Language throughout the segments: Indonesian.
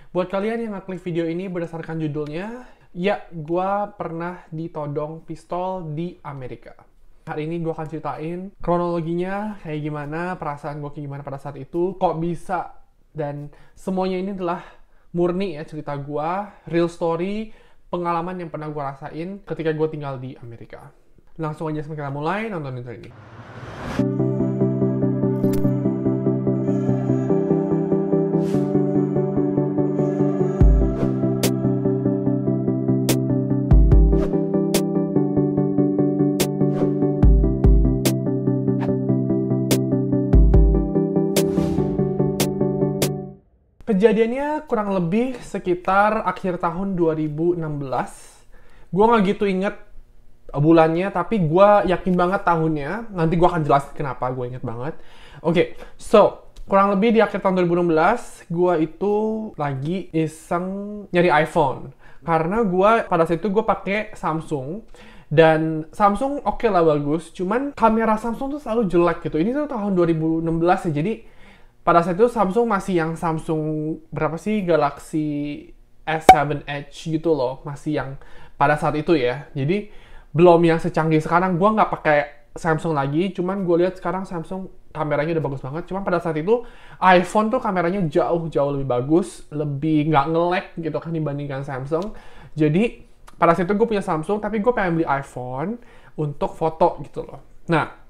Buat kalian yang ngeklik video ini berdasarkan judulnya, ya, gue pernah ditodong pistol di Amerika. Hari ini gue akan ceritain kronologinya, kayak gimana, perasaan gue kayak gimana pada saat itu, kok bisa, dan semuanya ini adalah murni ya cerita gue, real story, pengalaman yang pernah gue rasain ketika gue tinggal di Amerika. Langsung aja kita mulai nonton intro ini. Kejadiannya kurang lebih sekitar akhir tahun 2016. Gue nggak gitu inget bulannya, tapi gue yakin banget tahunnya. Nanti gue akan jelasin kenapa gue inget banget. Oke, so kurang lebih di akhir tahun 2016, gue itu lagi iseng nyari iPhone. Karena gue pada saat itu gue pakai Samsung. Dan Samsung oke lah bagus, cuman kamera Samsung tuh selalu jelek gitu. Ini tuh tahun 2016 ya, jadi pada saat itu Samsung masih yang Samsung berapa sih, Galaxy S7 Edge gitu loh, masih yang pada saat itu ya. Jadi belum yang secanggih sekarang. Gue nggak pakai Samsung lagi, cuman gue lihat sekarang Samsung kameranya udah bagus banget. Cuman pada saat itu iPhone tuh kameranya jauh lebih bagus, lebih nggak nge-lag gitu kan dibandingkan Samsung. Jadi pada saat itu gue punya Samsung, tapi gue pengen beli iPhone untuk foto gitu loh. Nah,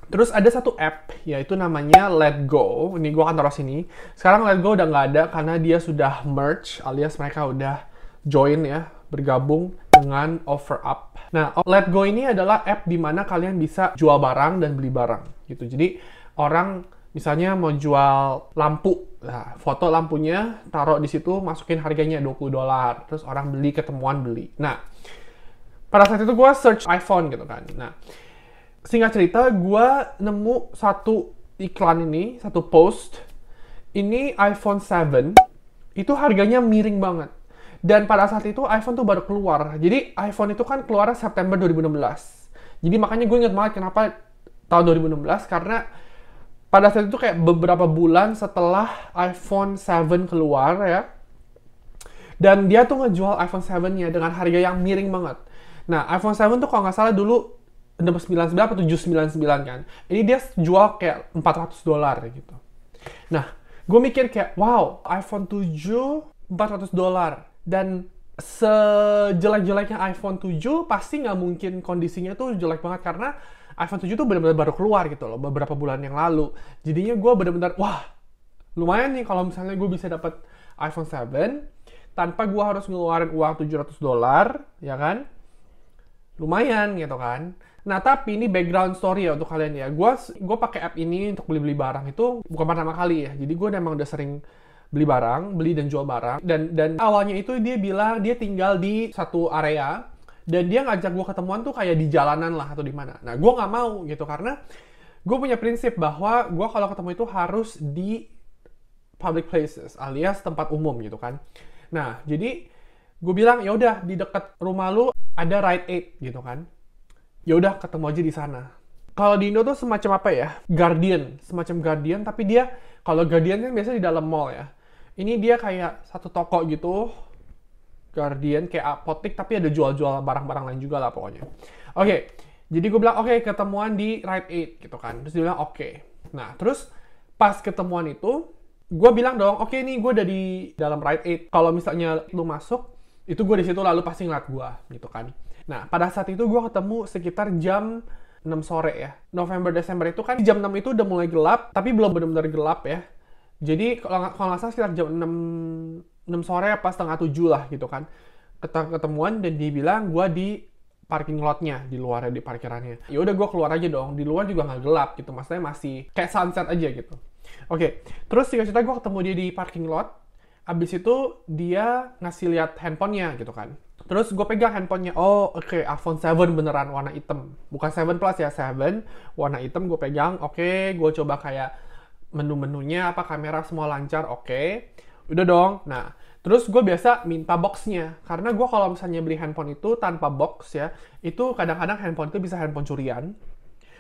terus ada satu app, yaitu namanya Letgo. Ini gue akan taruh sini. Sekarang Letgo udah nggak ada karena dia sudah merge, alias mereka udah join ya, bergabung dengan OfferUp. Nah, Letgo ini adalah app di mana kalian bisa jual barang dan beli barang gitu. Jadi orang misalnya mau jual lampu, nah, foto lampunya, taruh di situ, masukin harganya $20. Terus orang beli, ketemuan beli. Nah, pada saat itu gue search iPhone gitu kan. Nah, singkat cerita, gue nemu satu iklan ini, satu post. Ini iPhone 7, itu harganya miring banget. Dan pada saat itu iPhone tuh baru keluar. Jadi iPhone itu kan keluar September 2016. Jadi makanya gue inget banget kenapa tahun 2016, karena pada saat itu kayak beberapa bulan setelah iPhone 7 keluar ya. Dan dia tuh ngejual iPhone 7-nya dengan harga yang miring banget. Nah, iPhone 7 tuh kalau nggak salah dulu 699 atau 799 kan. Ini dia jual kayak $400 gitu. Nah, gue mikir kayak, wow, iPhone 7 $400. Dan sejelek-jeleknya iPhone 7, pasti nggak mungkin kondisinya tuh jelek banget. Karena iPhone 7 tuh benar-benar baru keluar gitu loh, beberapa bulan yang lalu. Jadinya gue benar-benar, wah, lumayan nih kalau misalnya gue bisa dapat iPhone 7, tanpa gue harus ngeluarin uang $700, ya kan? Lumayan gitu kan. Nah, tapi ini background story ya untuk kalian ya. Gue pakai app ini untuk beli-beli barang itu bukan pertama kali ya. Jadi gue memang udah sering beli barang, beli dan jual barang. Dan awalnya itu dia bilang dia tinggal di satu area dan dia ngajak gue ketemuan tuh kayak di jalanan lah atau di mana. Nah, gue nggak mau gitu karena gue punya prinsip bahwa gue kalau ketemu itu harus di public places alias tempat umum gitu kan. Nah, jadi gue bilang ya udah di dekat rumah lu ada Rite Aid gitu kan. Ya udah ketemu aja di sana. Kalau di Indo tuh semacam apa ya? Guardian, semacam Guardian, tapi dia kalau Guardian kan biasanya di dalam mall ya. Ini dia kayak satu toko gitu. Guardian kayak apotek tapi ada jual-jual barang-barang lain juga lah pokoknya. Oke. Jadi gue bilang oke, ketemuan di Rite Aid gitu kan. Terus dia bilang oke. Nah, terus pas ketemuan itu gue bilang dong, oke nih gue udah di dalam Rite Aid. Kalau misalnya lu masuk, itu gue di situ lalu pasti ngeliat gue gitu kan. Nah, pada saat itu gue ketemu sekitar jam 6 sore ya. November-Desember itu kan jam 6 itu udah mulai gelap, tapi belum benar-benar gelap ya. Jadi kalau nggak salah sekitar jam 6 sore apa setengah 7 lah gitu kan. Ketemuan dan dia bilang gue di parking lotnya, di luarnya, di parkirannya. Ya udah gue keluar aja dong, di luar juga nggak gelap gitu, maksudnya masih kayak sunset aja gitu. Oke, terus singkat cerita gue ketemu dia di parking lot. Abis itu dia ngasih lihat handphonenya gitu kan. Terus gue pegang handphonenya, oh oke, iPhone 7 beneran warna hitam. Bukan 7 Plus ya, 7 warna hitam gue pegang, oke, gue coba kayak menu-menunya, apa kamera semua lancar, oke. Udah dong, nah terus gue biasa minta boxnya. Karena gue kalau misalnya beli handphone itu tanpa box ya, itu kadang-kadang handphone itu bisa handphone curian.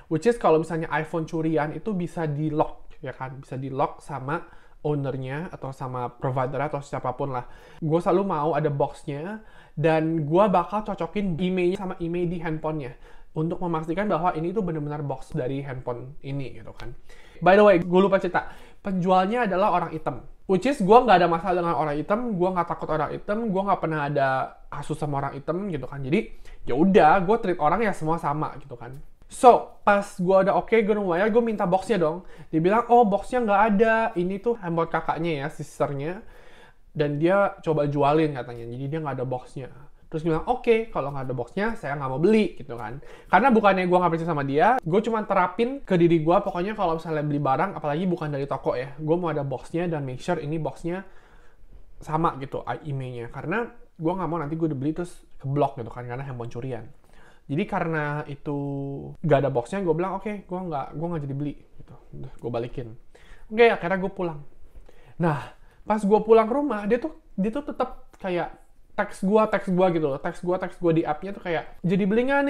Which is kalau misalnya iPhone curian itu bisa di lock, ya kan, bisa di lock sama ownernya atau sama provider atau siapapun lah. Gue selalu mau ada boxnya dan gue bakal cocokin emailnya sama email di handphonenya untuk memastikan bahwa ini tuh benar-benar box dari handphone ini gitu kan. By the way, gue lupa cerita, penjualnya adalah orang hitam. Which is gue nggak ada masalah dengan orang hitam, gue nggak takut orang hitam, gue nggak pernah ada kasus sama orang hitam gitu kan. Jadi ya udah, gue treat orang ya semua sama gitu kan. So, pas gue udah oke, gue bayar, gue minta boxnya dong. Dia bilang, oh boxnya nggak ada, ini tuh handphone kakaknya ya, sisternya. Dan dia coba jualin katanya, jadi dia nggak ada boxnya. Terus gue bilang, oke, kalau nggak ada boxnya, saya nggak mau beli gitu kan. Karena bukannya gue nggak percaya sama dia, gue cuma terapin ke diri gue, pokoknya kalau misalnya beli barang, apalagi bukan dari toko ya, gue mau ada boxnya dan make sure ini boxnya sama gitu, emailnya. Karena gue nggak mau nanti gue udah beli terus keblok gitu kan, karena handphone curian. Jadi karena itu gak ada boxnya, gue bilang oke, gue nggak jadi beli gitu. Udah, gue balikin. Oke, akhirnya gue pulang. Nah, pas gue pulang ke rumah, dia tuh tetap kayak teks gue gitu loh. Teks gue di app-nya tuh kayak jadi beli nggak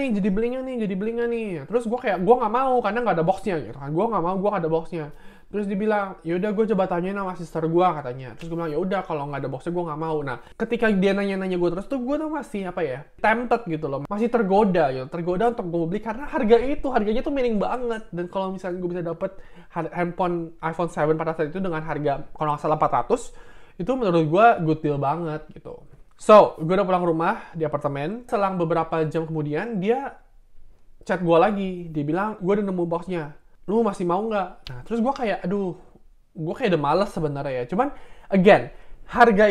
nih. Terus gue kayak gue nggak mau karena nggak ada boxnya gitu kan. Gue nggak mau, gue nggak ada boxnya. Terus dibilang, yaudah gue coba tanyain sama sister gue katanya. Terus gue bilang, yaudah kalau nggak ada boxnya gue nggak mau. Nah, ketika dia nanya-nanya gue terus tuh gue tuh masih tempted gitu loh, masih tergoda untuk gue beli karena harganya tuh miring banget. Dan kalau misalnya gue bisa dapet handphone iPhone 7 pada saat itu dengan harga kalau nggak salah 400, itu menurut gue good deal banget gitu. So, gue udah pulang rumah di apartemen. Selang beberapa jam kemudian dia chat gue lagi. Dia bilang, gue udah nemu boxnya. Lu masih mau nggak? Nah, terus gue kayak, gue kayak udah males sebenarnya ya. Cuman, again, harga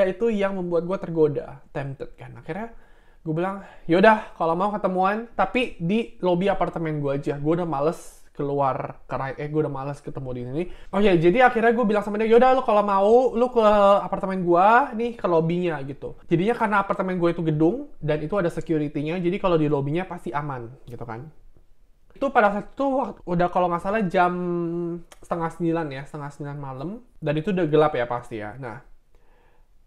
itu yang membuat gue tergoda, tempted kan. Akhirnya, gue bilang, yaudah, kalau mau ketemuan, tapi di lobi apartemen gue aja. Gue udah males keluar gue udah males ketemu di sini. Oke, jadi akhirnya gue bilang sama dia, yaudah lu kalau mau, lu ke apartemen gue, nih ke lobinya gitu. Jadinya karena apartemen gue itu gedung, dan itu ada security-nya, jadi kalau di lobinya pasti aman gitu kan. Itu pada saat itu udah kalau nggak salah jam 8:30 malam, dan itu udah gelap ya pasti ya. Nah,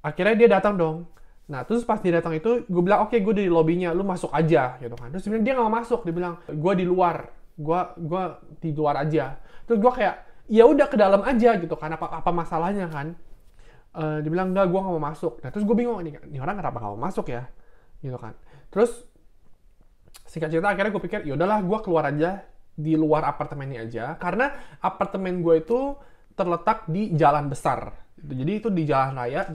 akhirnya dia datang dong. Nah, terus pas dia datang itu, gue bilang, oke, gue di lobinya, lu masuk aja gitu kan. Terus dia nggak mau masuk, dia bilang, gue di luar. Gue di luar aja. Terus gue kayak, ya udah ke dalam aja gitu kan, apa masalahnya kan. Dia bilang, enggak, gue nggak mau masuk. Nah, terus gue bingung, ini orang kenapa nggak mau masuk ya gitu kan. Terus singkat cerita akhirnya gue pikir, yaudahlah gue keluar aja di luar apartemennya aja, karena apartemen gue itu terletak di jalan besar. Jadi itu di jalan raya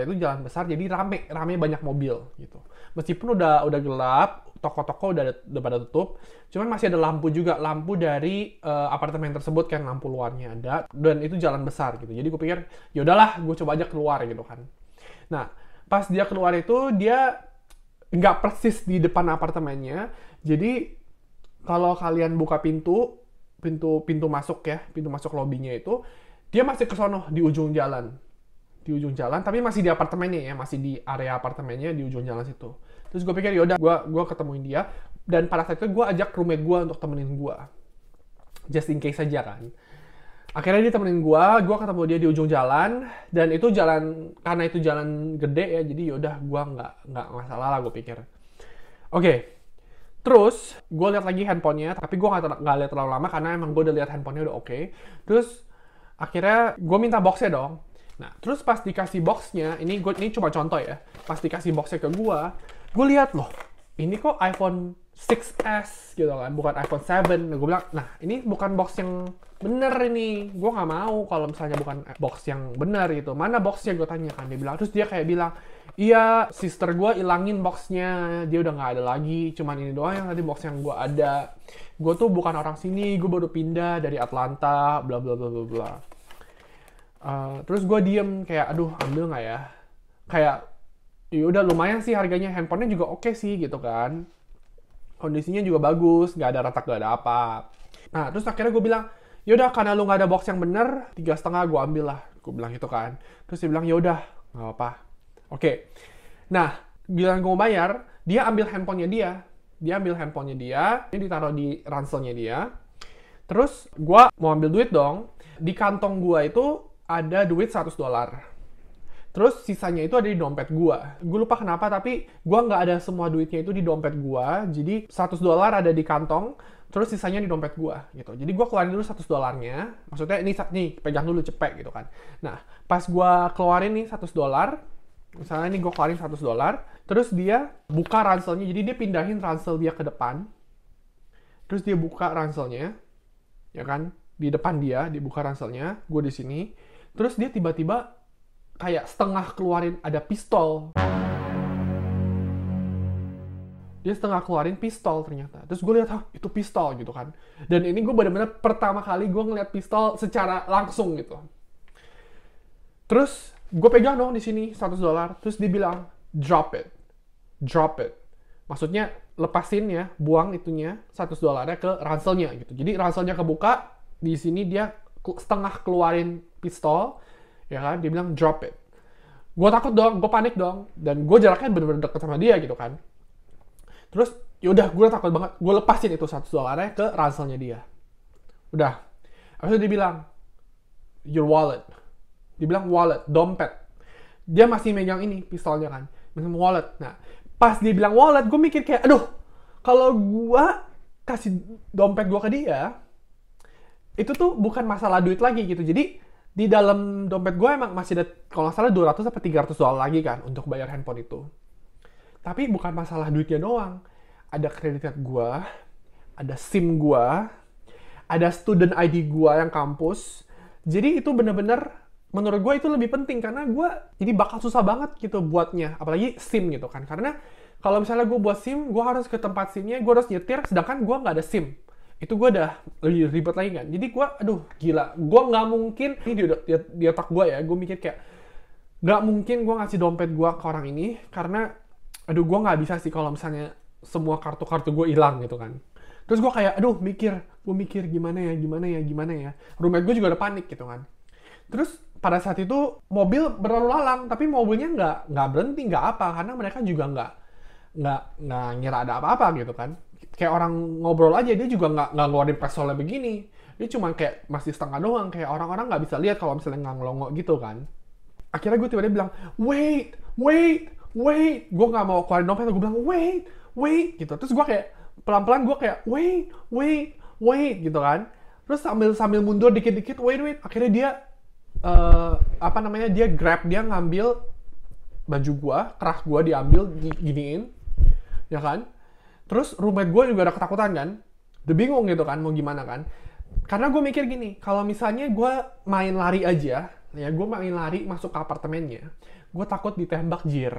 itu jalan besar, jadi rame banyak mobil gitu. Meskipun udah gelap, toko-toko udah pada tutup, cuman masih ada lampu dari apartemen tersebut kan, lampu luarnya ada, dan itu jalan besar gitu. Jadi gue pikir, yaudahlah gue coba aja keluar gitu kan. Nah, pas dia keluar itu dia nggak persis di depan apartemennya, jadi kalau kalian buka pintu masuk ya, pintu masuk lobinya itu, dia masih ke sono di ujung jalan, tapi masih di apartemennya ya, masih di area apartemennya di ujung jalan situ. Terus gue pikir yaudah, gue ketemuin dia, dan pada saat itu gue ajak roommate gue untuk temenin gue, just in case aja kan. Akhirnya dia temenin gue ketemu dia di ujung jalan, dan itu jalan, karena itu jalan gede ya, jadi yaudah gue nggak masalah lah gue pikir. Oke. Terus, gue lihat lagi handphonenya, tapi gue nggak lihat terlalu lama, karena emang gue udah lihat handphonenya udah oke. Terus, akhirnya gue minta boxnya dong. Nah, terus pas dikasih boxnya, ini cuma contoh ya, pas dikasih boxnya ke gue lihat loh, ini kok iPhone 6s gitu kan, bukan iPhone 7. Nah, gue bilang, nah ini bukan box yang bener ini, gue nggak mau kalau misalnya bukan box yang bener gitu. Mana boxnya, gue tanya kan, dia bilang. Terus dia kayak bilang, iya, sister gue ilangin boxnya, dia udah nggak ada lagi, cuman ini doang yang tadi box yang gue ada. Gue tuh bukan orang sini, gue baru pindah dari Atlanta, bla bla bla bla bla. Terus gue diem kayak, aduh, ambil nggak ya? Kayak, ya udah lumayan sih harganya, handphonenya juga oke sih gitu kan. Kondisinya juga bagus, nggak ada retak, nggak ada apa. Nah, terus akhirnya gue bilang, yaudah karena lu nggak ada box yang bener, 3,5 gue ambil lah. Gue bilang gitu kan. Terus dia bilang, yaudah, nggak apa-apa. Oke. Nah, bilang gue mau bayar, dia ambil handphonenya dia. Ini ditaruh di ranselnya dia. Terus, gue mau ambil duit dong. Di kantong gue itu ada duit $100. Terus sisanya itu ada di dompet gue. Gue lupa kenapa, tapi gue nggak ada semua duitnya itu di dompet gue. Jadi $100 ada di kantong, terus sisanya di dompet gue gitu. Jadi gue keluarin dulu $100-nya, maksudnya ini nih pegang dulu cepet gitu kan. Nah pas gue keluarin nih $100, misalnya nih gue keluarin $100, terus dia buka ranselnya, jadi dia pindahin ransel dia ke depan, terus dia buka ranselnya, ya kan, di depan dia buka ranselnya, gue di sini, terus dia tiba-tiba kayak setengah keluarin ada pistol. Dia setengah keluarin pistol ternyata. Terus gue lihat, itu pistol gitu kan. Dan ini gue benar-benar pertama kali gue ngeliat pistol secara langsung gitu. Terus gue pegang dong di sini $100. Terus dia bilang, drop it. Maksudnya lepasin ya, buang itunya $100 ke ranselnya gitu. Jadi ranselnya kebuka, di sini dia setengah keluarin pistol, ya kan? Dia bilang drop it. Gue takut dong, gue panik dong, dan gue jaraknya bener-bener deket sama dia gitu kan. Terus yaudah gue takut banget, gue lepasin itu $100 ke ranselnya dia. Udah, habis itu dia bilang your wallet. Dia bilang wallet, dompet. Dia masih megang ini pistolnya kan, megang wallet. Nah pas dia bilang wallet, gue mikir kayak aduh, kalau gue kasih dompet gue ke dia, itu tuh bukan masalah duit lagi gitu. Jadi di dalam dompet gue emang masih ada kalau nggak salah $200-300 lagi kan untuk bayar handphone itu. Tapi bukan masalah duitnya doang. Ada kredit card gue, ada SIM gue, ada student ID gue yang kampus. Jadi itu bener-bener menurut gue itu lebih penting karena gue jadi bakal susah banget gitu buatnya. Apalagi SIM gitu kan. Karena kalau misalnya gue buat SIM, gue harus ke tempat SIM-nya, gue harus nyetir, sedangkan gue nggak ada SIM. Itu gue udah lebih ribet lagi kan. Jadi gue, aduh gila. Gue nggak mungkin, ini di otak gue ya, gue mikir kayak, nggak mungkin gue ngasih dompet gue ke orang ini, karena aduh gue nggak bisa sih kalau misalnya semua kartu-kartu gue hilang gitu kan. Terus gue kayak aduh gue mikir gimana ya. Roommate gue juga udah panik gitu kan. Terus pada saat itu mobil berlalu lalang, tapi mobilnya nggak berhenti, nggak apa, karena mereka juga nggak ngira ada apa-apa gitu kan. Kayak orang ngobrol aja, dia juga nggak ngeluarin pistolnya begini. Dia cuma kayak masih setengah doang, kayak orang-orang nggak bisa lihat kalau misalnya nggak ngelongok gitu kan. Akhirnya gue tiba-tiba bilang wait, gue nggak mau keluarin dompet, gue bilang wait gitu. Terus gue kayak pelan-pelan gue kayak wait gitu kan. Terus sambil mundur dikit-dikit, wait. Akhirnya dia dia grab, dia ngambil baju gue, kerah gue diambil, diginiin, ya kan. Terus roommate gue juga ada ketakutan kan, udah bingung gitu kan mau gimana kan. Karena gue mikir gini, kalau misalnya gue main lari aja, ya gue main lari masuk ke apartemennya, gue takut ditembak jir.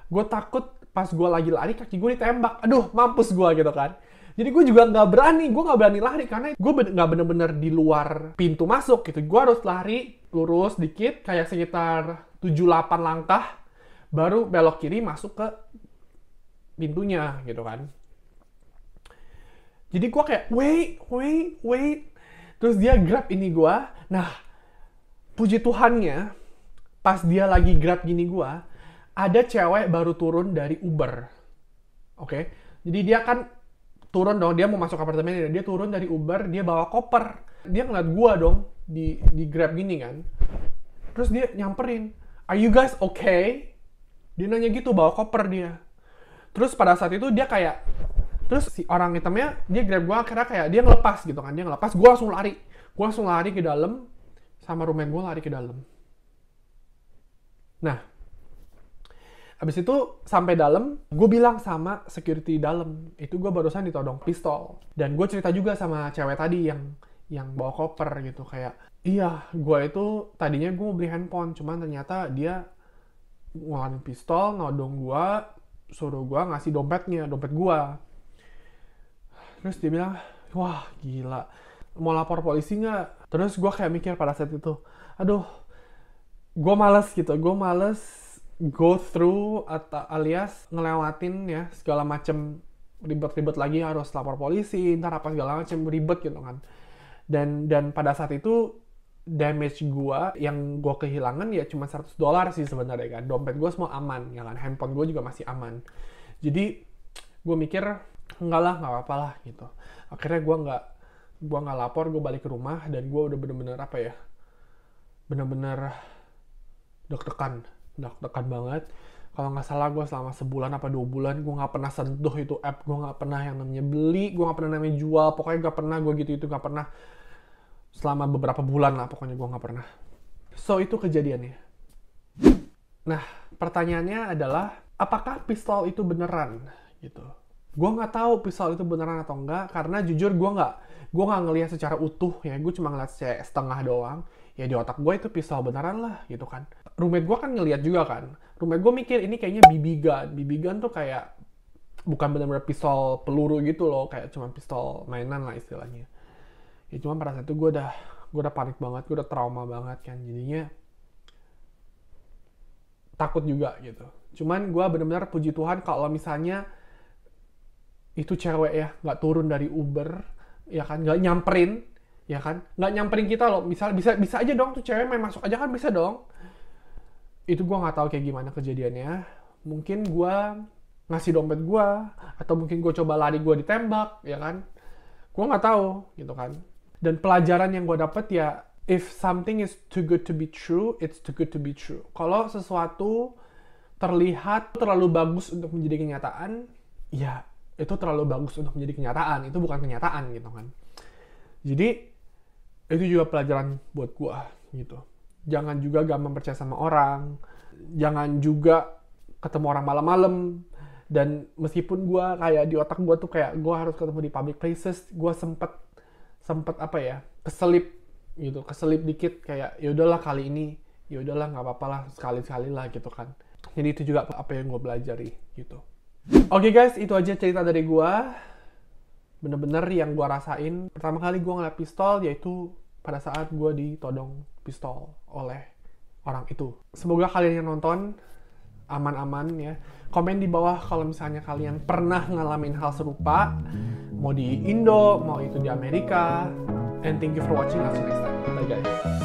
Gue takut pas gue lagi lari kaki gue ditembak. Aduh, mampus gue gitu kan. Jadi gue juga nggak berani lari karena gue nggak bener-bener di luar pintu masuk gitu. Gue harus lari lurus dikit, kayak sekitar 7-8 langkah, baru belok kiri masuk ke pintunya gitu kan. Jadi gue kayak wait. Terus dia grab ini gue. Nah, puji Tuhannya, pas dia lagi grab gini gue, ada cewek baru turun dari Uber. Oke? Jadi dia kan turun dong, dia mau masuk apartemen, dia turun dari Uber, dia bawa koper. Dia ngeliat gue dong, di grab gini kan. Terus dia nyamperin, are you guys okay? Dia nanya gitu, bawa koper dia. Terus pada saat itu dia kayak, terus si orang hitamnya, dia grab gue, akhirnya kayak dia ngelepas gitu kan. Dia ngelepas, gue langsung lari ke dalam, sama roommate gue lari ke dalam. Nah, habis itu sampai dalam, gue bilang sama security dalam, itu gue barusan ditodong pistol. Dan gue cerita juga sama cewek tadi yang bawa koper gitu, kayak, iya, gue itu tadinya gue mau beli handphone, cuman ternyata dia ngeluarin pistol, nodong gue, suruh gue ngasih dompet gue. Terus dia bilang, wah gila, mau lapor polisi nggak? Terus gue kayak mikir pada saat itu, aduh, gue males go through atau alias ngelewatin ya segala macem ribet-ribet lagi, harus lapor polisi, ntar apa segala macem ribet gitu kan. Dan pada saat itu damage gua yang gua kehilangan ya cuma $100 sih sebenarnya kan. Dompet gua semua aman ya kan, handphone gua juga masih aman. Jadi gua mikir enggak apa-apa lah gitu. Akhirnya gua nggak lapor, gua balik ke rumah dan gua udah bener-bener deg-degan banget. Kalau nggak salah gue selama sebulan apa 2 bulan gue nggak pernah sentuh itu app, gue nggak pernah yang namanya beli, gue nggak pernah namanya jual, pokoknya nggak pernah gue gitu itu nggak pernah selama beberapa bulan lah pokoknya gue nggak pernah. So itu kejadiannya. Nah pertanyaannya adalah apakah pistol itu beneran gitu? Gue nggak tahu pistol itu beneran atau enggak karena jujur gue nggak ngelihat secara utuh ya, gue cuma ngeliat setengah doang. Ya di otak gue itu pistol beneran lah gitu kan. Roommate gue kan ngeliat juga kan. Roommate gue mikir ini kayaknya BB gun. BB gun tuh kayak bukan benar-benar pistol peluru gitu loh, kayak cuma pistol mainan lah istilahnya. Ya cuma pada saat itu gue udah panik banget, gue udah trauma banget kan. Jadinya takut juga gitu. Cuman gue benar-benar puji Tuhan kalau misalnya itu cewek ya nggak turun dari Uber ya kan, nggak nyamperin ya kan, nggak nyamperin kita loh, bisa aja dong tuh cewek main masuk aja kan, bisa dong. Itu gue nggak tahu kayak gimana kejadiannya. Mungkin gue ngasih dompet gue, atau mungkin gue coba lari gue ditembak ya kan, gue nggak tahu gitu kan. Dan pelajaran yang gue dapet ya, if something is too good to be true, it's too good to be true. Kalau sesuatu terlihat terlalu bagus untuk menjadi kenyataan, ya itu terlalu bagus untuk menjadi kenyataan, itu bukan kenyataan gitu kan. Jadi itu juga pelajaran buat gue gitu. Jangan juga gampang percaya sama orang, jangan juga ketemu orang malam-malam. Dan meskipun gue kayak di otak gue tuh kayak gue harus ketemu di public places, gue sempet apa ya, keselip dikit kayak ya udahlah kali ini, ya udahlah nggak apa-apa lah, sekali-sekali lah gitu kan. Jadi itu juga apa yang gue pelajari gitu. Oke guys, itu aja cerita dari gue. Bener-bener yang gue rasain pertama kali gue ngeliat pistol yaitu pada saat gue ditodong pistol oleh orang itu. Semoga kalian yang nonton aman-aman ya. Komen di bawah kalau misalnya kalian pernah ngalamin hal serupa, mau di Indo, mau itu di Amerika. And thank you for watching. I'll see you next time. Bye guys.